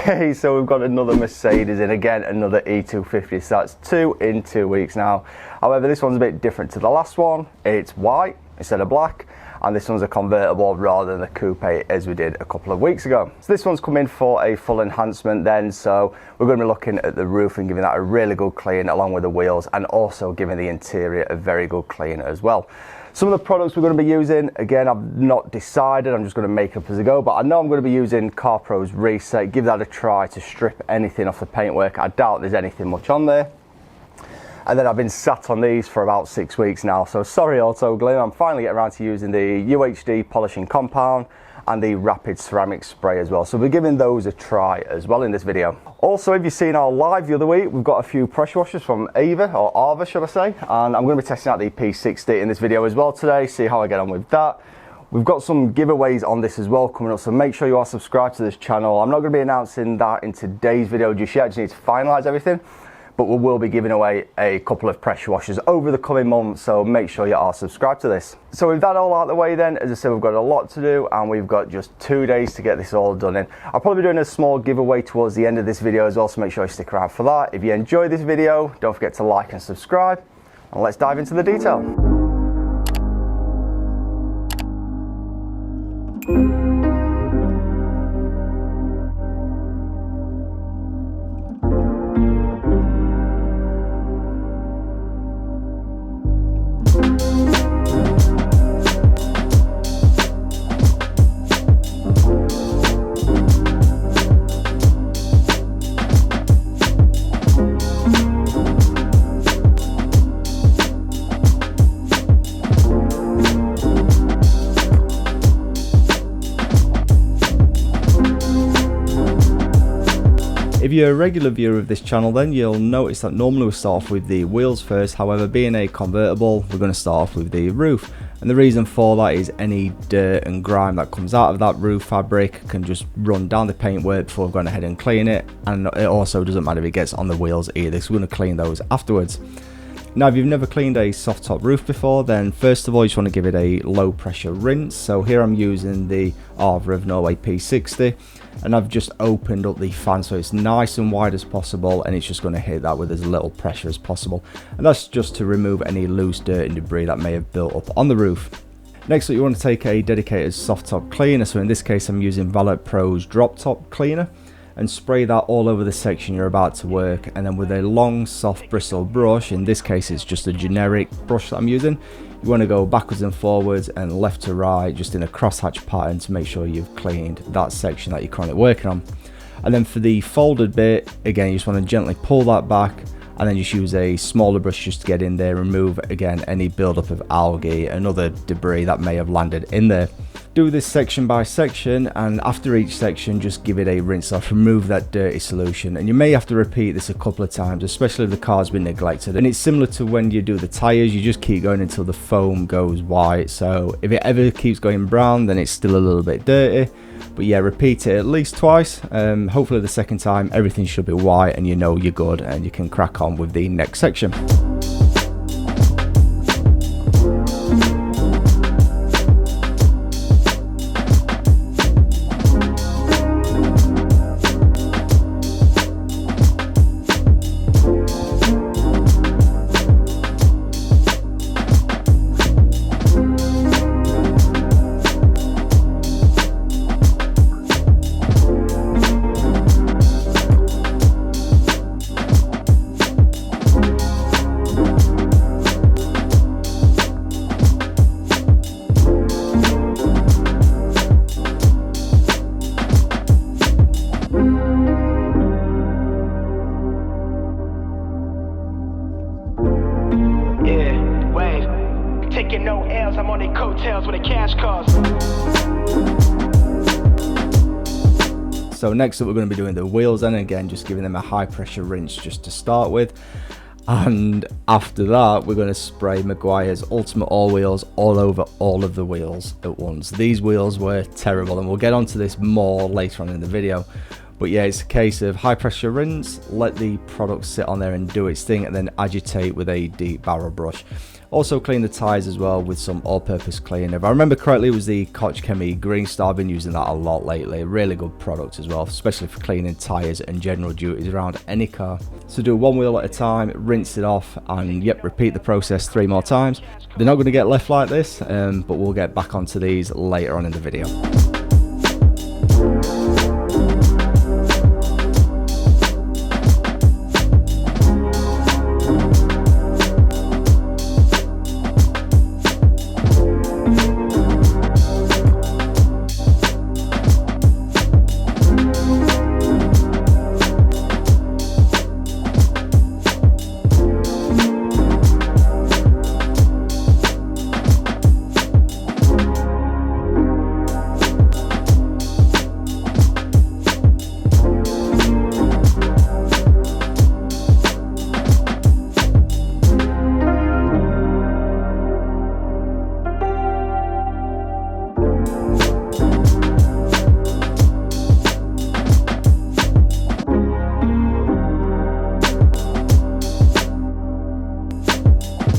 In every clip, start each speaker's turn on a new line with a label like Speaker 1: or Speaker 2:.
Speaker 1: Okay, so we've got another Mercedes in, again another E250, so that's 2 in 2 weeks now. However, this one's a bit different to the last one. It's white instead of black, and this one's a convertible rather than a coupe as we did a couple of weeks ago. So this one's come in for a full enhancement then, so we're going to be looking at the roof and giving that a really good clean along with the wheels, and also giving the interior a very good clean as well. Some of the products we're going to be using, again, I've not decided, I'm just going to make up as I go, but I know I'm going to be using CarPro's Reset. Give that a try to strip anything off the paintwork. I doubt there's anything much on there. And then I've been sat on these for about 6 weeks now, so sorry Auto Glim, I'm finally getting around to using the UHD polishing compound and the rapid ceramic spray as well. So we're giving those a try as well in this video. Also, if you've seen our live the other week, we've got a few pressure washers from Ava, should I say, and I'm going to be testing out the P60 in this video as well today, see how I get on with that. We've got some giveaways on this as well coming up, so make sure you are subscribed to this channel. I'm not going to be announcing that in today's video just yet, I just need to finalise everything. But we will be giving away a couple of pressure washers over the coming months, so make sure you are subscribed to this. So with that all out of the way then, as I said, we've got a lot to do and we've got just 2 days to get this all done in. I'll probably be doing a small giveaway towards the end of this video as well, so make sure you stick around for that. If you enjoy this video, don't forget to like and subscribe, and let's dive into the detail.
Speaker 2: If you're a regular viewer of this channel, then you'll notice that normally we start off with the wheels first. However, being a convertible, we're going to start off with the roof, and the reason for that is any dirt and grime that comes out of that roof fabric can just run down the paintwork before we've gone ahead and clean it, and it also doesn't matter if it gets on the wheels either, so we're going to clean those afterwards. Now, if you've never cleaned a soft top roof before, then first of all you just want to give it a low pressure rinse. So here I'm using the Arva of Norway P60, and I've just opened up the fan so it's nice and wide as possible, and it's just going to hit that with as little pressure as possible, and that's just to remove any loose dirt and debris that may have built up on the roof. Next up, you want to take a dedicated soft top cleaner, so in this case I'm using Valet Pro's drop top cleaner, and spray that all over the section you're about to work, and then with a long soft bristle brush, in this case it's just a generic brush that I'm using, you want to go backwards and forwards and left to right just in a crosshatch pattern to make sure you've cleaned that section that you're currently working on. And then for the folded bit, again you just want to gently pull that back, and then just use a smaller brush just to get in there, remove again any buildup of algae and other debris that may have landed in there. Do this section by section, and after each section just give it a rinse off, remove that dirty solution, and you may have to repeat this a couple of times, especially if the car's been neglected. And it's similar to when you do the tyres, you just keep going until the foam goes white, so if it ever keeps going brown then it's still a little bit dirty. But yeah, repeat it at least twice. Hopefully the second time everything should be white and you know you're good and you can crack on with the next section.
Speaker 3: No L's, I'm on their coattails with a cash cars.
Speaker 2: So next up we're going to be doing the wheels, and again just giving them a high pressure rinse just to start with, and after that we're going to spray Maguire's Ultimate All Wheels all over all of the wheels at once. These wheels were terrible, and we'll get onto this more later on in the video. But yeah, it's a case of high pressure rinse, let the product sit on there and do its thing, and then agitate with a deep barrel brush. Also clean the tyres as well with some all-purpose cleaner. If I remember correctly, it was the Koch Chemie Green Star. I've been using that a lot lately. Really good product as well, especially for cleaning tyres and general duties around any car. So do one wheel at a time, rinse it off, and yep, repeat the process 3 more times. They're not going to get left like this, but we'll get back onto these later on in the video.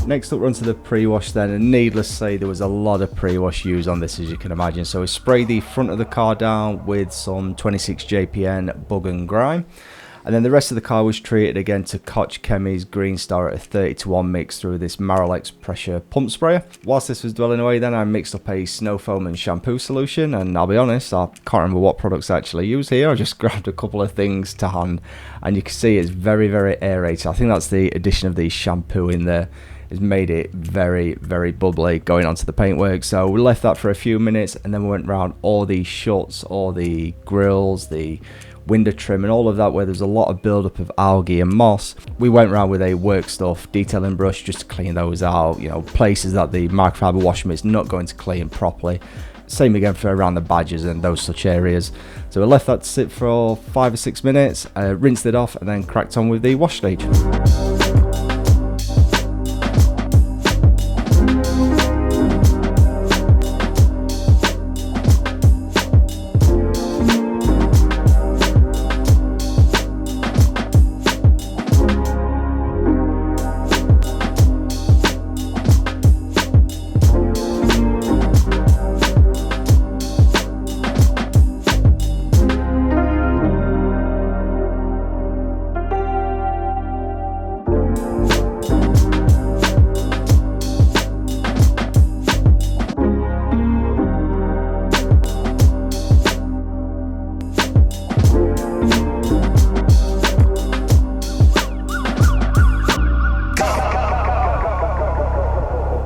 Speaker 2: Next up, we're onto the pre-wash then, and needless to say there was a lot of pre-wash used on this, as you can imagine. So we sprayed the front of the car down with some 26 JPN bug and grime, and then the rest of the car was treated again to Koch Chemie's Green Star at a 30:1 mix through this Marolex pressure pump sprayer. Whilst this was dwelling away then, I mixed up a snow foam and shampoo solution, and I'll be honest, I can't remember what products I actually used here. I just grabbed a couple of things to hand, and you can see it's very, very aerated. I think that's the addition of the shampoo in there has made it very, very bubbly going onto the paintwork. So we left that for a few minutes, and then we went around all the shuts, all the grills, the window trim and all of that where there's a lot of buildup of algae and moss. We went around with a work stuff detailing brush just to clean those out, you know, places that the microfiber wash mitt's not going to clean properly. Same again for around the badges and those such areas. So we left that to sit for 5 or 6 minutes, rinsed it off, and then cracked on with the wash stage.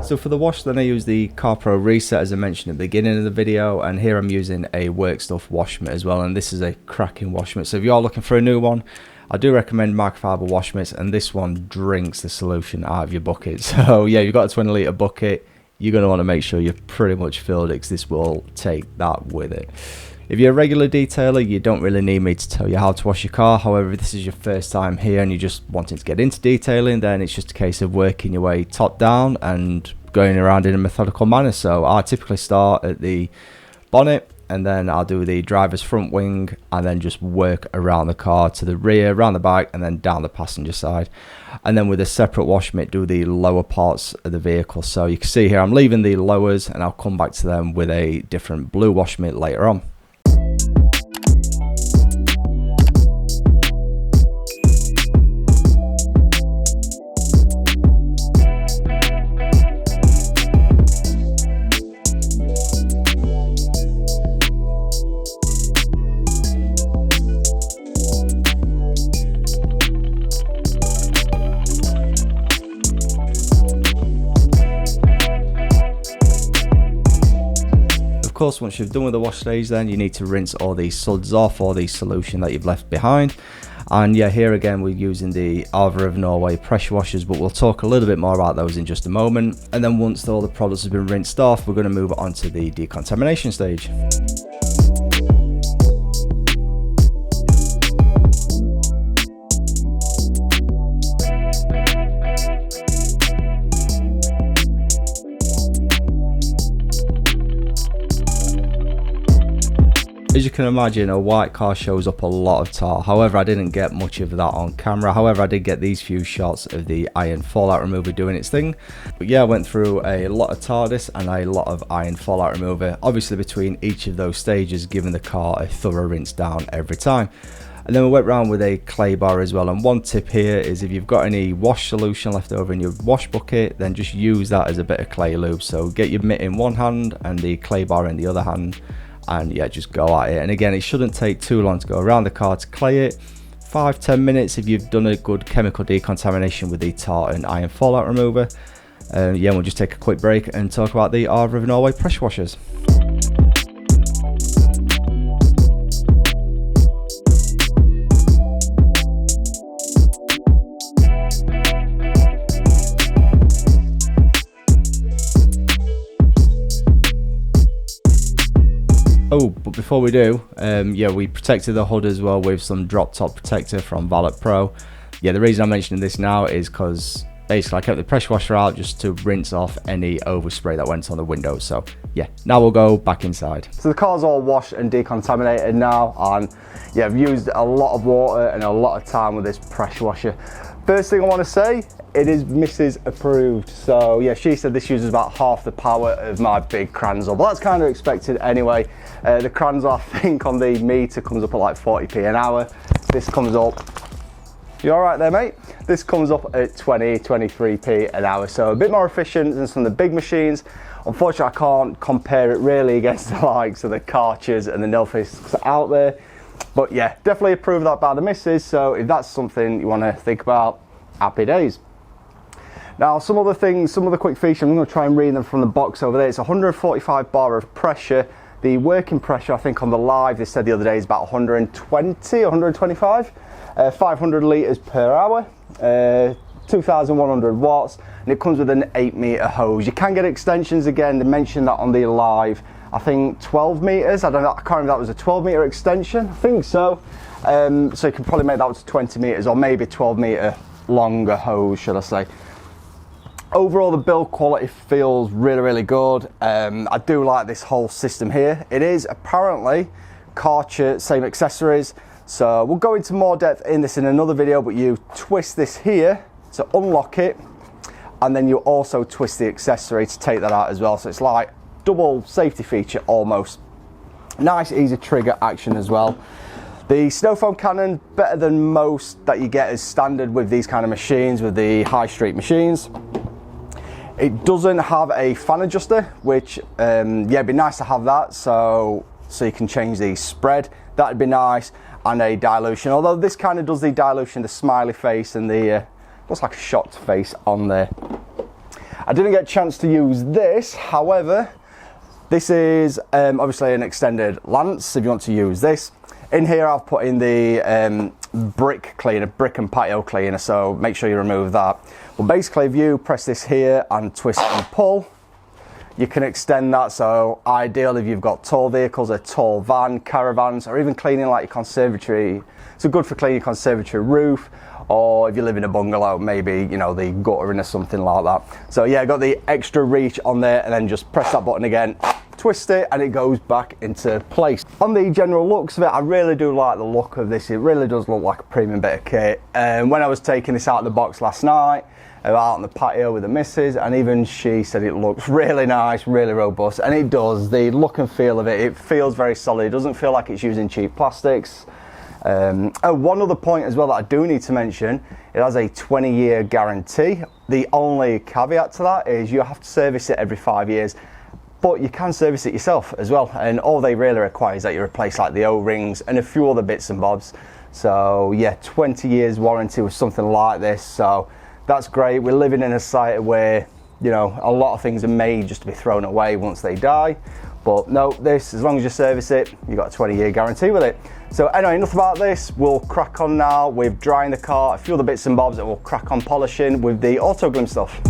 Speaker 2: So for the wash then I use the CarPro Reset, as I mentioned at the beginning of the video, and here I'm using a work stuff wash mitt as well, and this is a cracking wash mitt. So if you are looking for a new one, I do recommend microfiber wash mitts, and this one drinks the solution out of your bucket. So yeah, you've got a 20 litre bucket, you're going to want to make sure you've pretty much filled it, because this will take that with it. If you're a regular detailer, you don't really need me to tell you how to wash your car. However, if this is your first time here and you're just wanting to get into detailing, then it's just a case of working your way top down and going around in a methodical manner. So I typically start at the bonnet, and then I'll do the driver's front wing, and then just work around the car to the rear, around the back, and then down the passenger side. And then with a separate wash mitt, do the lower parts of the vehicle. So you can see here I'm leaving the lowers, and I'll come back to them with a different blue wash mitt later on. Of course, once you've done with the wash stage, then you need to rinse all these suds off, or the solution that you've left behind. And yeah, here again we're using the Arva of Norway pressure washers, but we'll talk a little bit more about those in just a moment. And then once all the products have been rinsed off, we're going to move on to the decontamination stage. As you can imagine, a white car shows up a lot of tar. However, I didn't get much of that on camera. However, I did get these few shots of the iron fallout remover doing its thing. But yeah, I went through a lot of TARDIS and a lot of iron fallout remover, obviously between each of those stages, giving the car a thorough rinse down every time. And then we went round with a clay bar as well. And one tip here is if you've got any wash solution left over in your wash bucket, then just use that as a bit of clay lube. So get your mitt in one hand and the clay bar in the other hand, and yeah, just go at it. And again, it shouldn't take too long to go around the car to clay it. 5-10 minutes if you've done a good chemical decontamination with the tar and iron fallout remover. Yeah, we'll just take a quick break and talk about the Arva of Norway pressure washers. Oh, but before we do, yeah, we protected the hood as well with some drop top protector from Valet Pro. Yeah, the reason I'm mentioning this now is because basically I kept the pressure washer out just to rinse off any overspray that went on the windows. So yeah, now we'll go back inside.
Speaker 1: So the car's all washed and decontaminated now, and yeah, I've used a lot of water and a lot of time with this pressure washer. First thing I want to say, it is Mrs. approved. So yeah, she said this uses about half the power of my big Carnauba, but that's kind of expected anyway. The Carnauba, I think on the meter comes up at like 40p an hour. This comes up, you all right there, mate? This comes up at 23p an hour, so a bit more efficient than some of the big machines. Unfortunately, I can't compare it really against the likes of the Karchers and the Nilfisks out there. But yeah, definitely approve that by the missus, so if that's something you want to think about, happy days. Now, some other things, some other quick features, I'm going to try and read them from the box over there. It's 145 bar of pressure. The working pressure, I think on the live, they said the other day, is about 120, 125. 500 litres per hour, 2,100 watts, and it comes with an 8-metre hose. You can get extensions again, they mentioned that on the live. I think 12 meters. I don't know. I can't remember if that was a 12-meter extension. I think so. So you can probably make that to 20 meters, or maybe 12-meter longer hose, should I say. Overall, the build quality feels really, really good. I do like this whole system here. It is apparently Karcher, same accessories. So we'll go into more depth in this in another video, but you twist this here to unlock it, and then you also twist the accessory to take that out as well. So it's like double safety feature almost. Nice easy trigger action as well. The snow foam cannon, better than most that you get as standard with these kind of machines, with the high street machines. It doesn't have a fan adjuster, which yeah, it'd be nice to have that, so you can change the spread. That'd be nice. And a dilution, although this kind of does the dilution, the smiley face and the looks like a shocked face on there. I didn't get a chance to use this, however, this is obviously an extended lance if you want to use this. In here I've put in the brick cleaner, brick and patio cleaner, so make sure you remove that. Well, basically if you press this here and twist and pull, you can extend that. So ideal if you've got tall vehicles, a tall van, caravans, or even cleaning like your conservatory. So good for cleaning your conservatory roof, or if you live in a bungalow, maybe, you know, the guttering or something like that. So yeah, got the extra reach on there, and then just press that button again, twist it, and it goes back into place. On the general looks of it, I really do like the look of this. It really does look like a premium bit of kit. When I was taking this out of the box last night, out on the patio with the missus, and even she said it looks really nice, really robust, and it does. The look and feel of it, it feels very solid. It doesn't feel like it's using cheap plastics. One other point as well that I do need to mention, it has a 20-year guarantee. The only caveat to that is you have to service it every 5 years, but you can service it yourself as well, and all they really require is that you replace like the O-rings and a few other bits and bobs. So yeah, 20 years warranty with something like this, so that's great. We're living in a society where, you know, a lot of things are made just to be thrown away once they die. But no, this, as long as you service it, you've got a 20-year guarantee with it. So anyway, enough about this. We'll crack on now with drying the car, a few other bits and bobs that we'll crack on polishing with the Auto Glim stuff.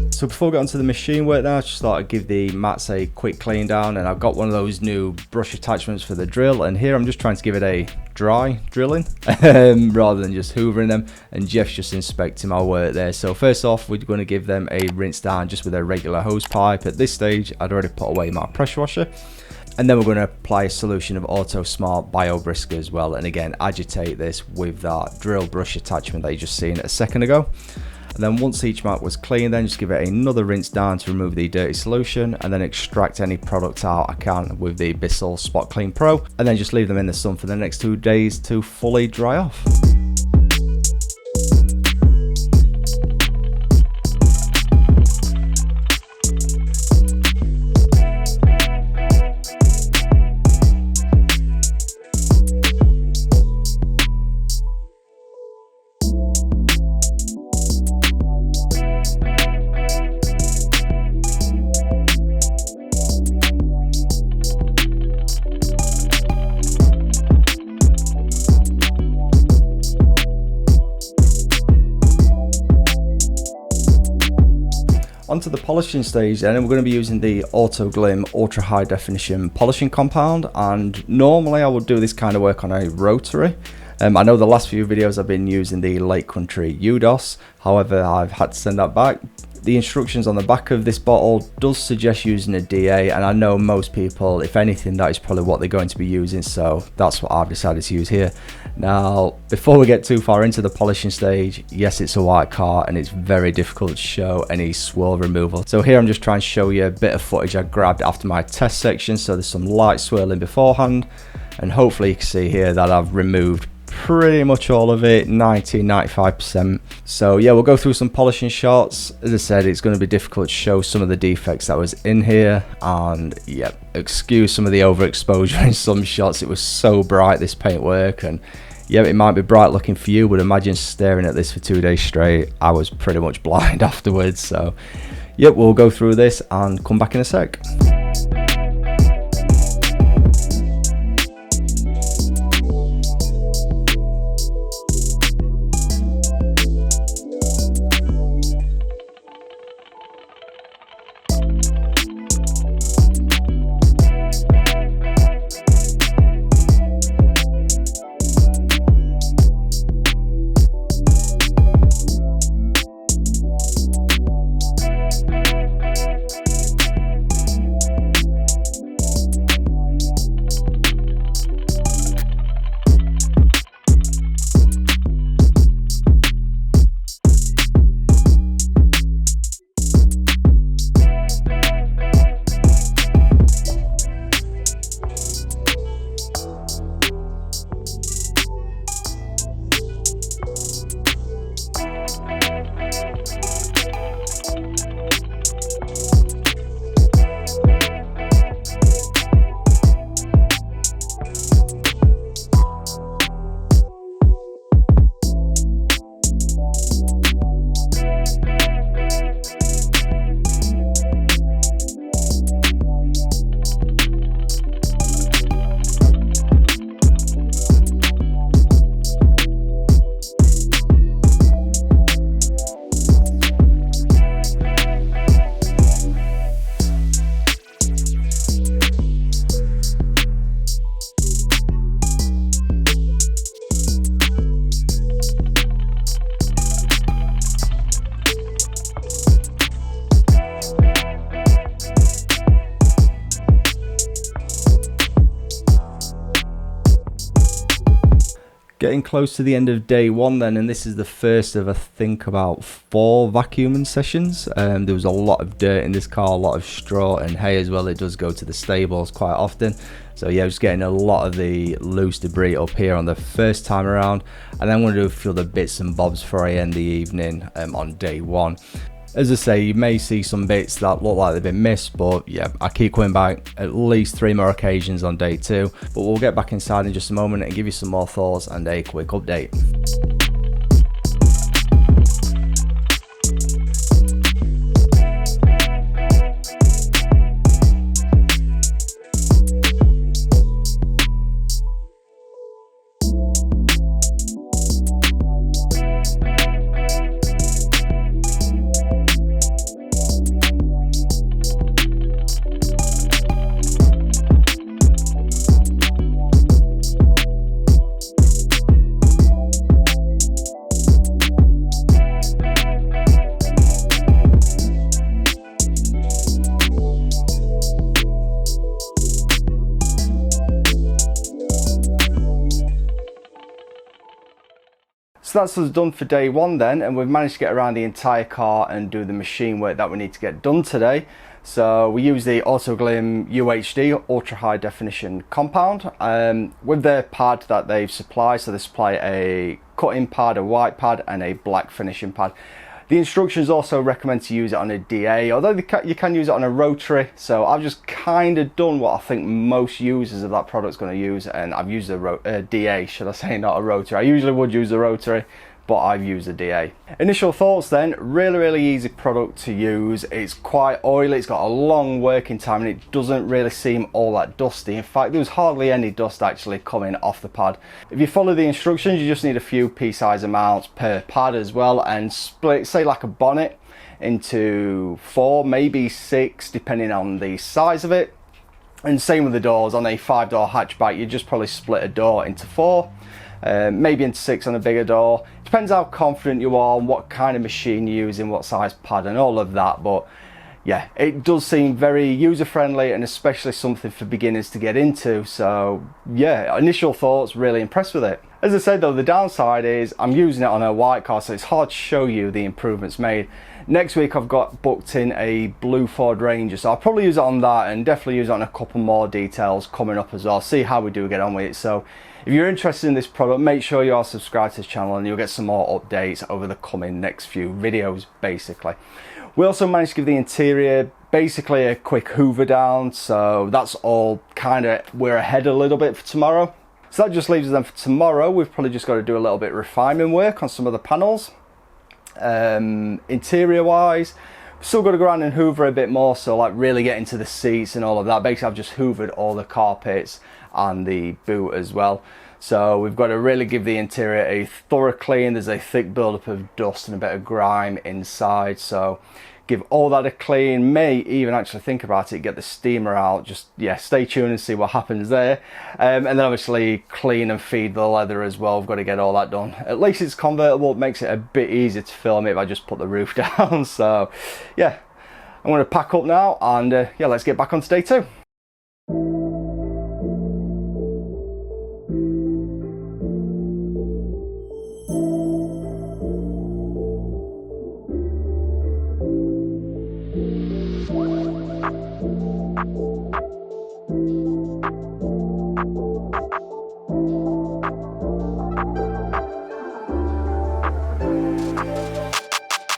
Speaker 2: So before we get onto the machine work now, I just thought I'd give the mats a quick clean down, and I've got one of those new brush attachments for the drill, and here I'm just trying to give it a dry drilling rather than just hoovering them, and Jeff's just inspecting my work there. So first off, we're going to give them a rinse down just with a regular hose pipe. At this stage I'd already put away my pressure washer, And then we're going to apply a solution of Auto Smart Bio Brisker as well, and again agitate this with that drill brush attachment that you just seen a second ago. And then once each mat was clean, then just give it another rinse down to remove the dirty solution, and then extract any product out I can with the Bissell Spot Clean Pro, and then just leave them in the sun for the next 2 days to fully dry off. Onto the polishing stage, and we're going to be using the Auto Glim Ultra High Definition Polishing Compound, and normally I would do this kind of work on a rotary. I know the last few videos I've been using the Lake Country UDOS, however I've had to send that back. The instructions on the back of this bottle does suggest using a DA, and I know most people, if anything, that is probably what they're going to be using, so that's what I've decided to use here. Now, before we get too far into the polishing stage, yes, it's a white car and it's very difficult to show any swirl removal. So here I'm just trying to show you a bit of footage I grabbed after my test section, so there's some light swirling beforehand, and hopefully you can see here that I've removed pretty much all of it, 90-95%. So yeah, we'll go through some polishing shots. As I said, it's going to be difficult to show some of the defects that was in here, and yeah, excuse some of the overexposure in some shots. It was so bright, this paintwork, and yeah, it might be bright looking for you, but imagine staring at this for 2 days straight. I was pretty much blind afterwards. So yep, we'll go through this and come back in a sec. Getting close to the end of day one then, and this is the first of I think about 4 vacuuming sessions. There was a lot of dirt in this car, a lot of straw and hay as well. It does go to the stables quite often, so yeah, I was getting a lot of the loose debris up here on the first time around, and then I'm going to do a few other bits and bobs before I end the evening on day one. As I say, you may see some bits that look like they've been missed, but yeah, I keep coming back at least 3 more occasions on day 2. But we'll get back inside in just a moment and give you some more thoughts and a quick update.
Speaker 1: So that's us done for day one then, and we've managed to get around the entire car and do the machine work that we need to get done today. So we use the Glim UHD ultra high definition compound with their pad that they've supplied. So they supply a cutting pad, a white pad and a black finishing pad. The instructions also recommend to use it on a DA, although you can use it on a rotary. So I've just kind of done what I think most users of that product's going to use, and I've used a DA, should I say, not a rotary. I usually would use a rotary, but I've used a DA. Initial thoughts then, really easy product to use. It's quite oily, it's got a long working time, and it doesn't really seem all that dusty. In fact, there was hardly any dust actually coming off the pad. If you follow the instructions, you just need a few pea-size amounts per pad as well, and split, say like a bonnet, into 4, maybe 6, depending on the size of it. And same with the doors. On a 5-door hatchback, you just probably split a door into 4. Maybe into 6 on a bigger door. Depends how confident you are on what kind of machine you're using, what size pad and all of that, but yeah, it does seem very user friendly and especially something for beginners to get into. So yeah, initial thoughts, really impressed with it. As I said though, the downside is I'm using it on a white car, so it's hard to show you the improvements made. Next week I've got booked in a blue Ford Ranger, so I'll probably use it on that and definitely use it on a couple more details coming up as well, see how we do get on with it. So if you're interested in this product, make sure you are subscribed to this channel and you'll get some more updates over the coming next few videos basically. We also managed to give the interior basically a quick hoover down, so that's all kind of, we're ahead a little bit for tomorrow. So that just leaves us then for tomorrow. We've probably just got to do a little bit of refinement work on some of the panels. Interior wise, still got to go around and hoover a bit more, so like really get into the seats and all of that. Basically I've just hoovered all the carpets and the boot as well, so we've got to really give the interior a thorough clean. There's a thick buildup of dust and a bit of grime inside, so give all that a clean. May even actually think about it, get the steamer out. Just yeah, stay tuned and see what happens there. And then obviously clean and feed the leather as well. We've got to get all that done. At least it's convertible, it makes it a bit easier to film it if I just put the roof down. So yeah, I'm going to pack up now and yeah, let's get back on to day 2.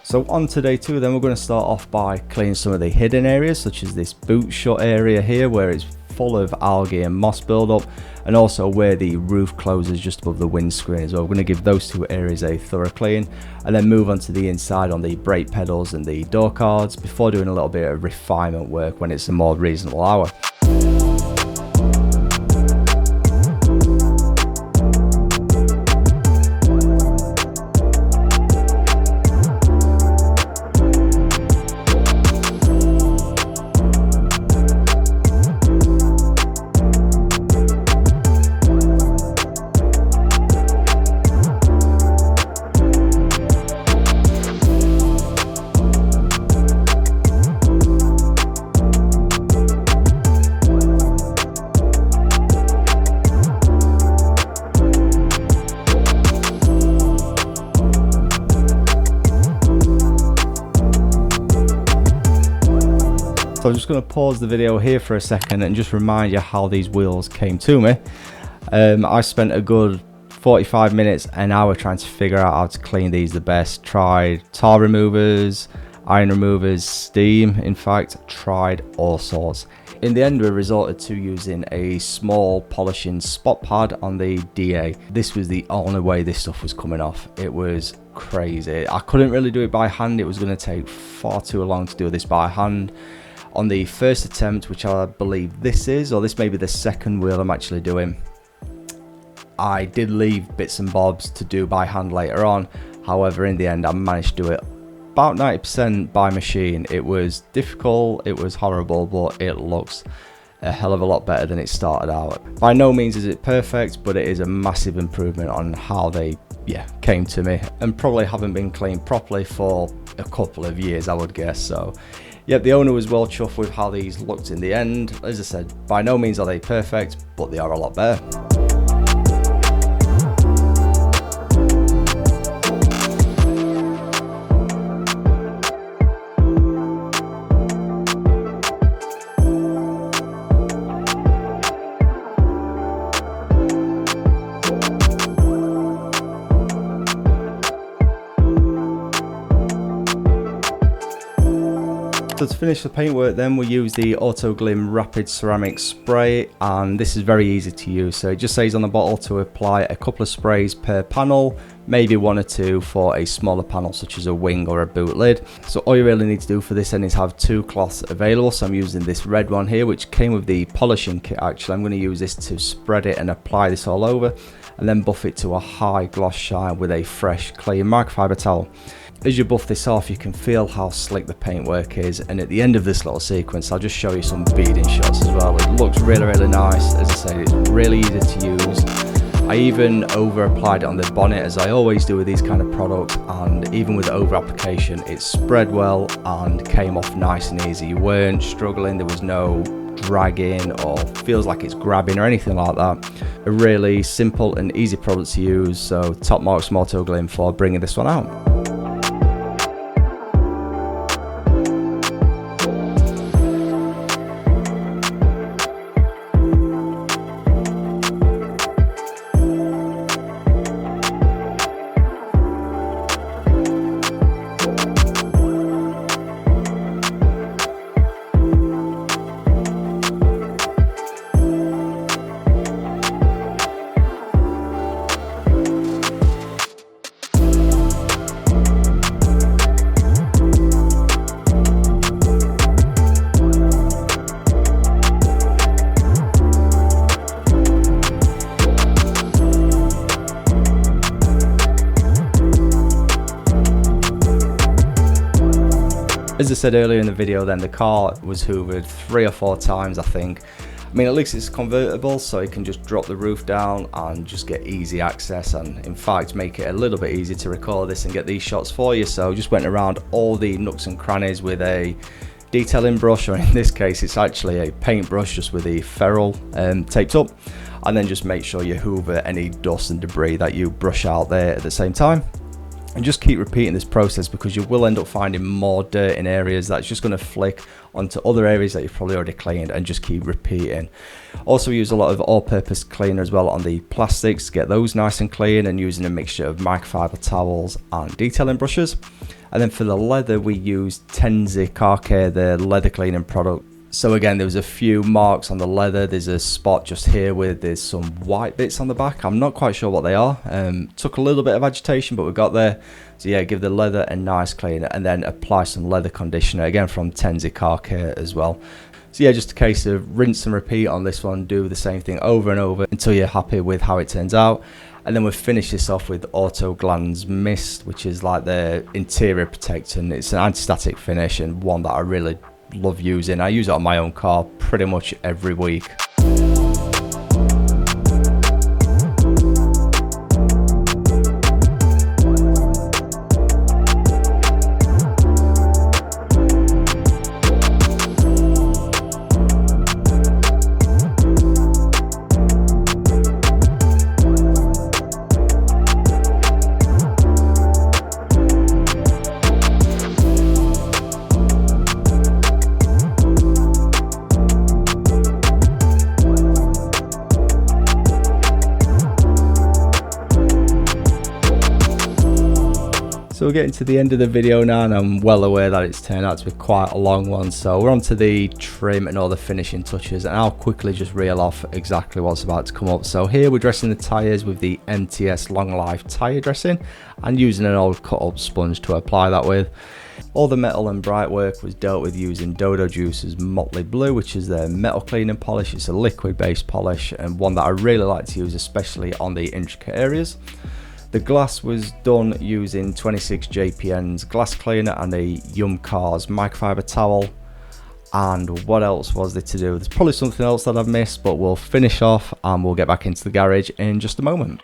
Speaker 2: So on to day 2 then, we're going to start off by cleaning some of the hidden areas, such as this boot shut area here where it's full of algae and moss buildup, and also where the roof closes just above the windscreen as well. We're going to give those 2 areas a thorough clean and then move on to the inside on the brake pedals and the door cards before doing a little bit of refinement work when it's a more reasonable hour. So I'm just going to pause the video here for a second and just remind you how these wheels came to me. I spent a good 45 minutes, an hour trying to figure out how to clean these the best. Tried tar removers, iron removers, steam, in fact, tried all sorts. In the end, we resorted to using a small polishing spot pad on the DA. This was the only way this stuff was coming off. It was crazy. I couldn't really do it by hand. It was going to take far too long to do this by hand. On the first attempt, which I believe this is, or this may be the second wheel I'm actually doing, I did leave bits and bobs to do by hand later on. However, in the end, I managed to do it about 90% by machine. It was difficult, it was horrible, but it looks a hell of a lot better than it started out. By no means is it perfect, but it is a massive improvement on how they came to me, and probably haven't been cleaned properly for a couple of years, I would guess. So yep, the owner was well chuffed with how these looked in the end. As I said, by no means are they perfect, but they are a lot better. So to finish the paintwork then, we use the Auto Glim Rapid Ceramic Spray, and this is very easy to use. So it just says on the bottle to apply a couple of sprays per panel, maybe 1 or 2 for a smaller panel such as a wing or a boot lid. So all you really need to do for this then is have 2 cloths available. So I'm using this red one here, which came with the polishing kit actually. I'm going to use this to spread it and apply this all over, and then buff it to a high gloss shine with a fresh clean microfiber towel. As you buff this off, you can feel how slick the paintwork is, and at the end of this little sequence I'll just show you some beading shots as well. It looks really nice. As I say, it's really easy to use. I even over applied it on the bonnet, as I always do with these kind of products, and even with the over application it spread well and came off nice and easy. You weren't struggling, there was no dragging or feels like it's grabbing or anything like that. A really simple and easy product to use, so top marks from Auto Glim for bringing this one out. As I said earlier in the video then, the car was hoovered 3 or 4 times I think. I mean, at least it's convertible, so you can just drop the roof down and just get easy access, and in fact make it a little bit easier to record this and get these shots for you. So just went around all the nooks and crannies with a detailing brush, or in this case it's actually a paintbrush just with the ferrule taped up, and then just make sure you hoover any dust and debris that you brush out there at the same time. And just keep repeating this process, because you will end up finding more dirt in areas that's just going to flick onto other areas that you've probably already cleaned, and just keep repeating. Also use a lot of all-purpose cleaner as well on the plastics to get those nice and clean, and using a mixture of microfiber towels and detailing brushes. And then for the leather we used Tensor car care, the leather cleaning product. So again, there was a few marks on the leather. There's a spot just here where there's some white bits on the back. I'm not quite sure what they are. Took a little bit of agitation, but we got there. So yeah, give the leather a nice clean, and then apply some leather conditioner, again from Tensor car care as well. So yeah, just a case of rinse and repeat on this one. Do the same thing over and over until you're happy with how it turns out. And then we'll finish this off with Auto Glands Mist, which is like the interior protectant. It's an anti-static finish, and one that I really love using. I use it on my own car pretty much every week. So we're getting to the end of the video now, and I'm well aware that it's turned out to be quite a long one. So we're on to the trim and all the finishing touches, and I'll quickly just reel off exactly what's about to come up. So here we're dressing the tyres with the MTS Long Life tyre dressing, and using an old cut up sponge to apply that with. All the metal and bright work was dealt with using Dodo Juice's Motley Blue, which is their metal cleaning polish. It's a liquid based polish, and one that I really like to use, especially on the intricate areas. The glass was done using 26 JPN's glass cleaner and a Yum Cars microfiber towel. And what else was there to do? There's probably something else that I've missed, but we'll finish off and we'll get back into the garage in just a moment.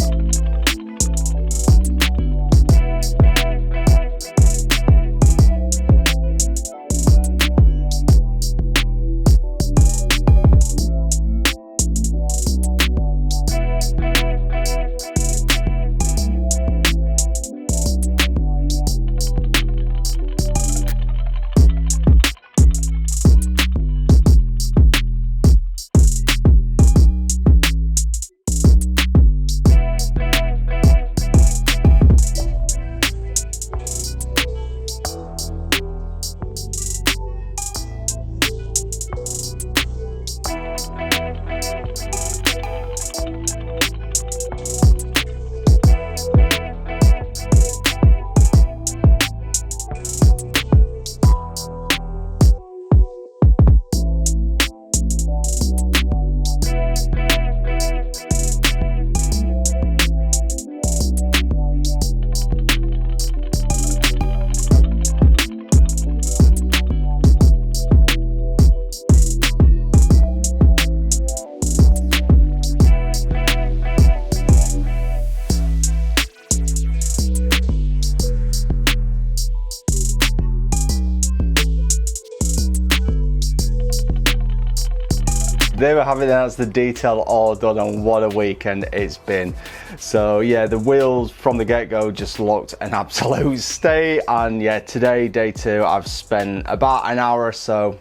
Speaker 1: they were having announced the detail all done, and what a weekend it's been. So yeah, the wheels from the get-go just looked an absolute state, and yeah, today, day 2, I've spent about an hour or so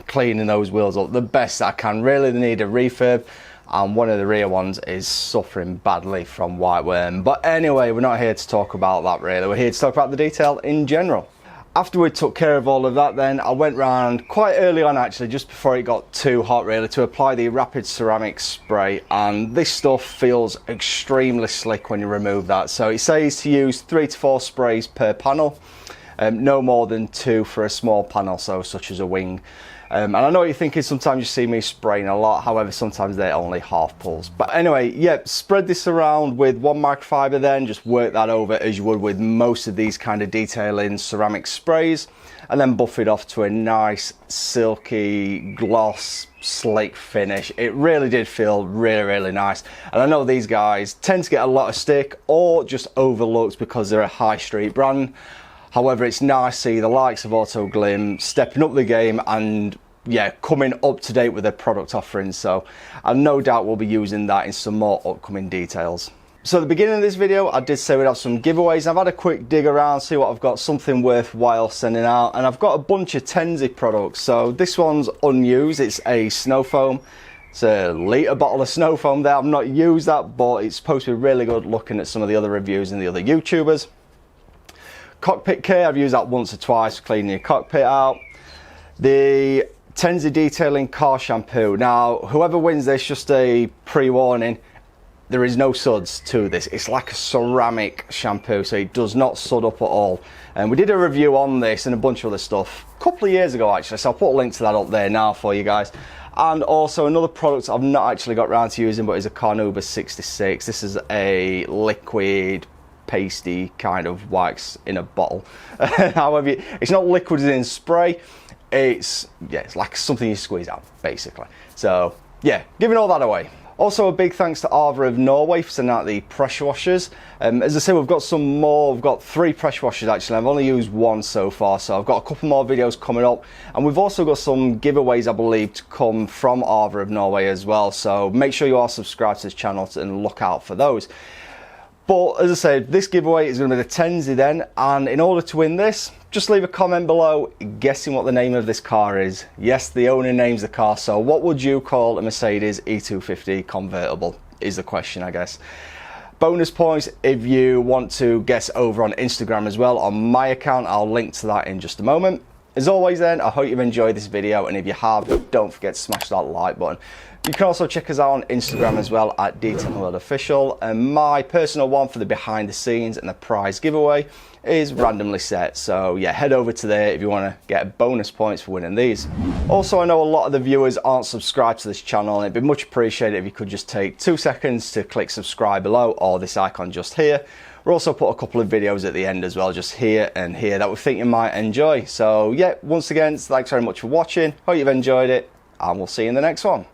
Speaker 1: cleaning those wheels up the best I can. Really, they need a refurb, and one of the rear ones is suffering badly from white worm. But anyway, we're not here to talk about that really, we're here to talk about the detail in general. After we took care of all of that, then I went round quite early on, actually just before it got too hot really, to apply the rapid ceramic spray, and this stuff feels extremely slick when you remove that. So it says to use 3 to 4 sprays per panel, no more than 2 for a small panel, so such as a wing. And I know what you're thinking, sometimes you see me spraying a lot, however sometimes they're only half pulls. But anyway, yeah, spread this around with 1 microfiber, then just work that over as you would with most of these kind of detailing ceramic sprays, and then buff it off to a nice silky gloss slick finish. It really did feel really nice, and I know these guys tend to get a lot of stick or just overlooked because they're a high street brand. However, it's nice to see the likes of Auto Glim stepping up the game and yeah, coming up to date with their product offerings. So I no doubt we'll be using that in some more upcoming details. So at the beginning of this video, I did say we'd have some giveaways. I've had a quick dig around, see what I've got, something worthwhile sending out, and I've got a bunch of Tensor products. So this one's unused, it's a snow foam. It's a litre bottle of snow foam there. I've not used that, but it's supposed to be really good looking at some of the other reviews and the other YouTubers. Cockpit care, I've used that once or twice for cleaning your cockpit out. The Tensor detailing car shampoo. Now, whoever wins this, just a pre-warning, there is no suds to this. It's like a ceramic shampoo, so it does not sud up at all. And we did a review on this and a bunch of other stuff a couple of years ago actually, so I'll put a link to that up there now for you guys. And also another product I've not actually got around to using, but is a Carnauba 66. This is a liquid pasty kind of wax in a bottle. However, it's not liquid as in spray, it's like something you squeeze out basically. So yeah, giving all that away. Also a big thanks to Arva of Norway for sending out the pressure washers. As I say, we've got some more. We've got 3 pressure washers actually. I've only used 1 so far, so I've got a couple more videos coming up, and we've also got some giveaways I believe to come from Arva of Norway as well, so make sure you are subscribed to this channel and look out for those. But as I said, this giveaway is going to be the Tensor then, and in order to win this, just leave a comment below guessing what the name of this car is. Yes, the owner names the car, so what would you call a Mercedes E250 convertible is the question, I guess. Bonus points if you want to guess over on Instagram as well on my account. I'll link to that in just a moment. As always then, I hope you've enjoyed this video, and if you have, don't forget to smash that like button. You can also check us out on Instagram as well at DetailOfficial, and my personal one for the behind the scenes and the prize giveaway is randomly set. So yeah, head over to there if you want to get bonus points for winning these. Also, I know a lot of the viewers aren't subscribed to this channel, and it'd be much appreciated if you could just take 2 seconds to click subscribe below, or this icon just here. We'll also put a couple of videos at the end as well, just here and here, that we think you might enjoy. So yeah, once again, thanks very much for watching. Hope you've enjoyed it, and we'll see you in the next one.